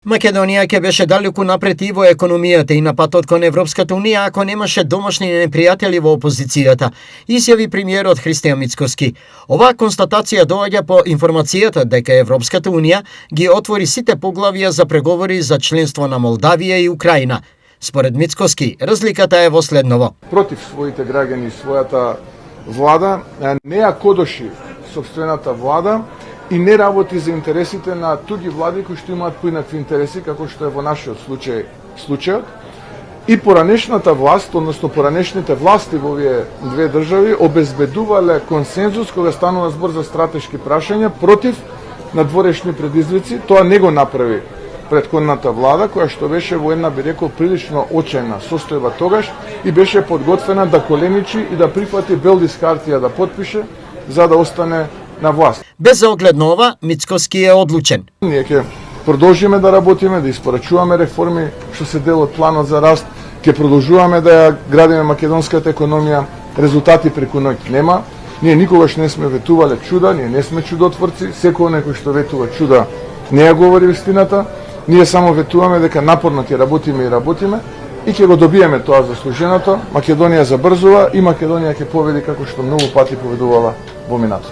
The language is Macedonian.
Македонија ќе беше далеку напред и во економијата и на патот кон Европската унија ако немаше домашни непријатели во опозицијата, изјави премиерот Христијан Мицкоски. Оваа констатација доаѓа по информацијата дека Европската унија ги отвори сите поглавја за преговори за членство на Молдавија и Украина. Според Мицкоски, разликата е во следново. Против своите граѓани и својата влада не ја кодоши сопствената влада и не работи за интересите на туѓи влади кои што имаат поинакви интереси, како што е во нашиот случајот. И поранешната власт, односно поранешните власти во овие две држави обезбедувале консензус кога станува збор за стратешки прашања против надворешни предизвици. Тоа не го направи претходната влада, која што беше во една, би рекол, прилично очајна состојба тогаш и беше подготвена да коленичи и да прифати бел лист хартија да потпише за да остане на власт. Без оглед на ова, Мицкоски е одлучен. Ние ќе продолжиме да работиме, да испорачуваме реформи што се дел од планот за раст, ќе продолжуваме да ја градиме македонската економија, резултати преку ноќ нема. Ние никогаш не сме ветувале чуда, ние не сме чудотворци, секој некој што ветува чуда не ја говори вистината. Ние само ветуваме дека напорно ќе работиме и ќе го добиеме тоа заслуженото. Македонија забрзува и Македонија ќе победи како што многу пати победувала во минатото.